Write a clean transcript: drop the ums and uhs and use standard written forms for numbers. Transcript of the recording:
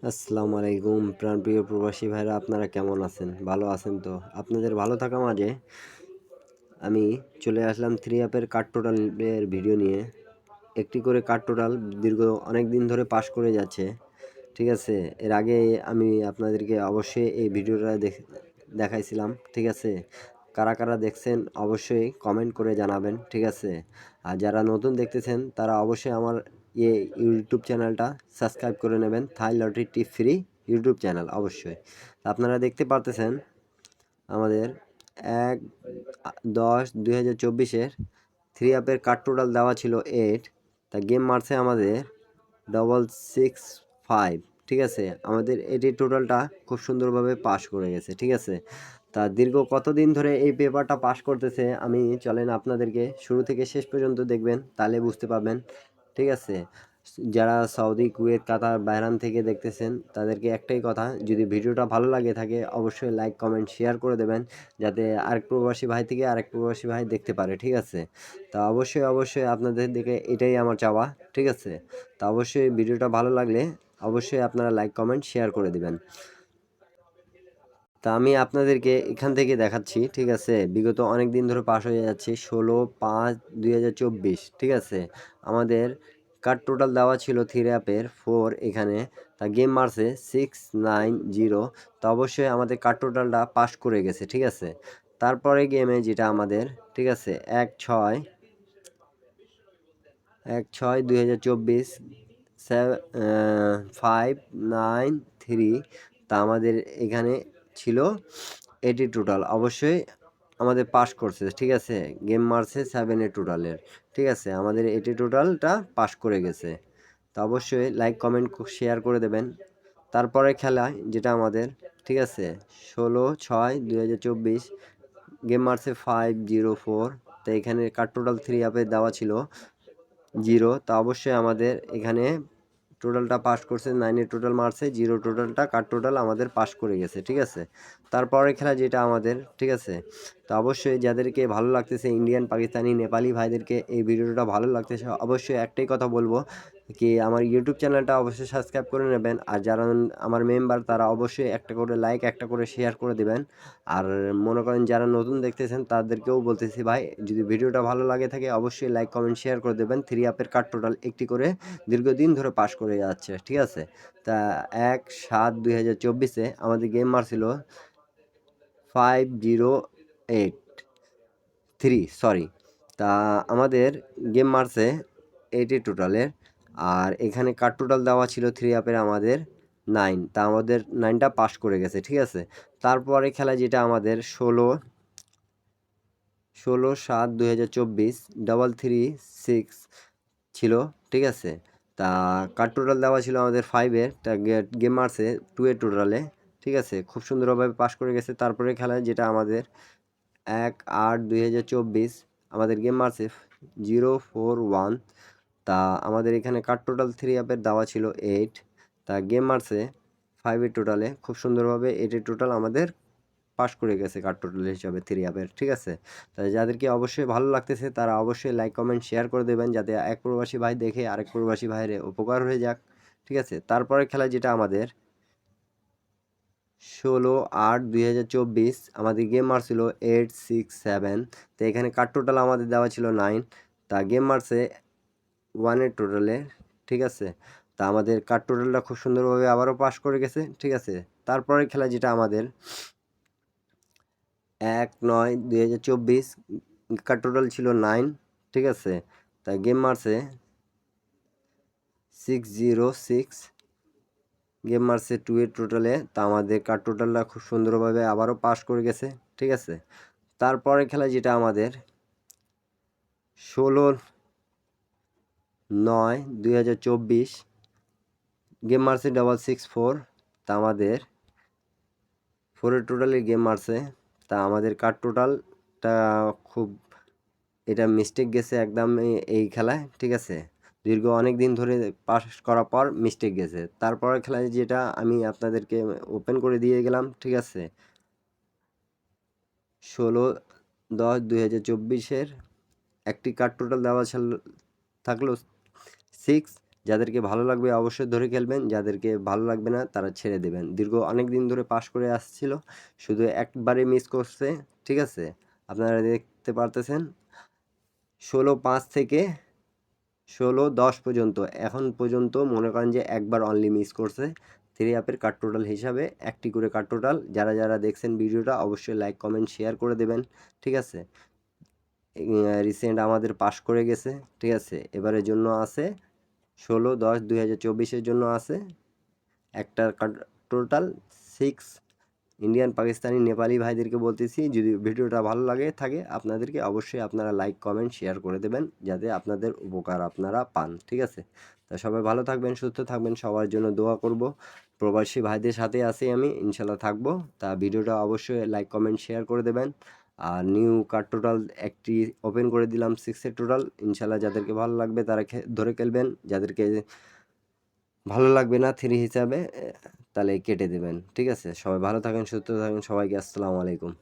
আসসালামু আলাইকুম প্রাণপ্রিয় প্রবাসী ভাইরা, আপনারা কেমন আছেন? ভালো আছেন তো? আপনাদের ভালো থাকা মাঝে আমি চলে আসলাম থ্রি অ্যাপের কার্ড টোটালের ভিডিও নিয়ে। একটি করে কার্ড টোটাল দীর্ঘ অনেক দিন ধরে পাস করে যাচ্ছে, ঠিক আছে। এর আগে আমি আপনাদেরকে অবশ্যই এই ভিডিওটা দেখাইছিলাম, ঠিক আছে। কারা কারা দেখছেন অবশ্যই কমেন্ট করে জানাবেন, ঠিক আছে। আর যারা নতুন দেখতেছেন তারা অবশ্যই আমার ইউটিউব চ্যানেলটা সাবস্ক্রাইব করে নেবেন, থাই লটারি টিপ ফ্রি ইউটিউব চ্যানেল অবশ্যই। আপনারা দেখতে পারতেছেন আমাদের 1/10/2024-এর থ্রি অ্যাপের কার্ড টোটাল দেওয়া ছিল 8, তা গেম মারছে আমাদের 665, ঠিক আছে। আমাদের এটি টোটালটা খুব সুন্দরভাবে পাস করে গেছে, ঠিক আছে। তা দীর্ঘ কতদিন ধরে এই পেপারটা পাস করতেছে আমি চলেন আপনাদেরকে শুরু থেকে শেষ পর্যন্ত দেখবেন, তাহলে বুঝতে পারবেন, ঠিক আছে। যারা সৌদি, কুয়েত, কাতার, বাহরাইন থেকে দেখতেছেন তাদেরকে একটাই কথা, যদি ভিডিওটা ভালো লাগে থাকে অবশ্যই লাইক, কমেন্ট, শেয়ার করে দেবেন, যাতে আরেক প্রবাসী ভাই থেকে আরেক প্রবাসী ভাই দেখতে পারে, ঠিক আছে। তা অবশ্যই আপনাদের দিকে এটাই আমার চাওয়া, ঠিক আছে। তা অবশ্যই ভিডিওটা ভালো লাগলে অবশ্যই আপনারা লাইক, কমেন্ট, শেয়ার করে দিবেন। তা আমি আপনাদেরকে এখান থেকে দেখাচ্ছি, ঠিক আছে। বিগত অনেক দিন ধরে পাস হয়ে যাচ্ছে 16/5/2024, ঠিক আছে। আমাদের কার্ড টোটাল দেওয়া ছিল থ্রি অ্যাপের 4 এখানে, তা গেম মারছে 690, তো অবশ্যই আমাদের কার্ড টোটালটা পাস করে গেছে, ঠিক আছে। তারপরে গেমে যেটা আমাদের, ঠিক আছে, 1/6/2024 593, তা আমাদের এখানে ছিল এটি টোটাল অবশ্যই আমাদের পাস করছে, ঠিক আছে। গেম মারছে 7 টোটালের, ঠিক আছে। আমাদের এটি টোটালটা পাস করে গেছে। তো অবশ্যই লাইক, কমেন্ট, শেয়ার করে দেবেন। তারপরে খেলা যেটা আমাদের, ঠিক আছে, 16/6/2024 গেম মারছে 504, তো এখানে কার্ড টোটাল থ্রি অ্যাপে দেওয়া ছিল 0, তা অবশ্যই আমাদের এখানে টোটালটা পাস করছে, 9 টোটাল মারছে, 0 টোটালটা কার টোটাল আমাদের পাস করে গেছে, ঠিক আছে। তারপরের খেলা যেটা আমাদের, ঠিক আছে। তো অবশ্যই যাদেরকে ভালো লাগতেছে, ইন্ডিয়ান, পাকিস্তানি, নেপালি ভাইদেরকে এই ভিডিওটা ভালো লাগতেছে, অবশ্যই একটাই কথা বলবো কি আমার ইউটিউব চ্যানেলটা অবশ্যই সাবস্ক্রাইব করে নেবেন। আর যারা আমার মেম্বার তারা অবশ্যই একটা করে লাইক, একটা করে শেয়ার করে দেবেন। আর মনে করেন যারা নতুন দেখতেছেন তাদেরকেও বলতেছি ভাই, যদি ভিডিওটা ভালো লাগে থাকে অবশ্যই লাইক, কমেন্ট, শেয়ার করে দেবেন। থ্রি অ্যাপের কার্ড টোটাল একটি করে দীর্ঘদিন ধরে পাস করে যাচ্ছে, ঠিক আছে। তা 1/7/2024-এ আমাদের গেম মারছিল 508 সরি, তা আমাদের গেম মারছে 80 টোটালের। আর এখানে কার্ড টোটাল দেওয়া ছিল থ্রি অ্যাপের আমাদের 9, তা আমাদের 9টা পাস করে গেছে, ঠিক আছে। তারপরে খেলা যেটা আমাদের 16/7/2024 336 ছিল, ঠিক আছে। তা কার্ড টোটাল দেওয়া ছিল আমাদের 5-এর, তা গেম মারছে 2 টোটালে, ঠিক আছে। খুব সুন্দরভাবে পাস করে গেছে। তারপরে খেলায় যেটা আমাদের 1/8/2024 আমাদের গেম মারছে 041, তা আমাদের এখানে কার্ড টোটাল থ্রি অ্যাপের দেওয়া ছিল 8, তা গেম মারছে 5 টোটালে, খুব সুন্দরভাবে 8 টোটাল আমাদের পাস করে গেছে কার্ড টোটাল হিসাবে থ্রি অ্যাপের, ঠিক আছে। তাই যাদেরকে অবশ্যই ভালো লাগতেছে তারা অবশ্যই লাইক, কমেন্ট, শেয়ার করে দেবেন, যাতে এক প্রবাসী ভাই দেখে আরেক প্রবাসী ভাইয়ের উপকার হয়ে যাক, ঠিক আছে। তারপরে খেলা যেটা আমাদের 16/8/2024 আমাদের গেম মারছিল 867, তো এখানে কার্ড টোটাল আমাদের দেওয়া ছিল 9, তা গেম মারছে 1 টোটালে, ঠিক আছে। তা আমাদের কার্ড টোটালটা খুব সুন্দরভাবে আবারও পাস করে গেছে, ঠিক আছে। তারপরে খেলা যেটা আমাদের 1/9/2024 কার টোটাল ছিল 9, ঠিক আছে। তা গেম মারছে 606, গেম মারছে 2 টোটালে, তা আমাদের কার টোটালটা খুব সুন্দরভাবে আবারও পাস করে গেছে, ঠিক আছে। তারপরে খেলা যেটা আমাদের 16/9/2024 গেম মারছে 664, তা আমাদের 4 টোটালে গেম মারছে, তা আমাদের কার টোটালটা খুব এটা মিস্টেক গেছে একদম এই খেলায়, ঠিক আছে। দীর্ঘ অনেক দিন ধরে পাস করার পর মিস্টেক গেছে। তারপরের খেলায় যেটা আমি আপনাদেরকে ওপেন করে দিয়ে গেলাম, ঠিক আছে, 16/10/2024-এর একটি কার্ড টোটাল দেওয়া থাকলো 6, যাদেরকে ভালো লাগবে অবশ্যই ধরে খেলবেন, যাদেরকে ভালো লাগবে না তারা ছেড়ে দেবেন। দীর্ঘ অনেক দিন ধরে পাস করে আসছিল, শুধু একবারে মিস করছে। ঠিক আছে, আপনারা দেখতে পারতেছেন 16/5 থেকে 16/10 পর্যন্ত এখন পর্যন্ত মনে করেন যে একবার অনলি মিস করছে। থ্রি অ্যাপের কার্ড টোটাল হিসাবে একটি করে কার্ড টোটাল। যারা যারা দেখছেন ভিডিওটা অবশ্যই লাইক কমেন্ট শেয়ার করে দেবেন। ঠিক আছে, রিসেন্ট আমাদের পাস করে গেছে। ঠিক আছে, এবারের জন্য আছে 16/10/2024 জন্য আছে একটা টোটাল 6। ইন্ডিয়ান, পাকিস্তানি, নেপালি ভাইদেরকে বলতেছি, যদি ভিডিওটা ভালো লাগে থাকে আপনাদেরকে অবশ্যই আপনারা লাইক কমেন্ট শেয়ার করে দেবেন, যাতে আপনাদের উপকার আপনারা পান। ঠিক আছে, তা সবাই ভালো থাকবেন, সুস্থ থাকবেন, সবার জন্য দোয়া করব। প্রবাসী ভাইদের সাথে আছি আমি, ইনশাল্লাহ থাকবো। তা ভিডিওটা অবশ্যই লাইক কমেন্ট শেয়ার করে দেবেন। আর নিউ কার্ড টোটাল একটি ওপেন করে দিলাম 6-এর টোটাল। ইনশাল্লাহ যাদেরকে ভালো লাগবে তারা ধরে খেলবেন, যাদেরকে ভালো লাগবে না থ্রি হিসাবে তাহলে কেটে দেবেন। ঠিক আছে, সবাই ভালো থাকেন, সুস্থ থাকেন, সবাইকে আসসালামু আলাইকুম।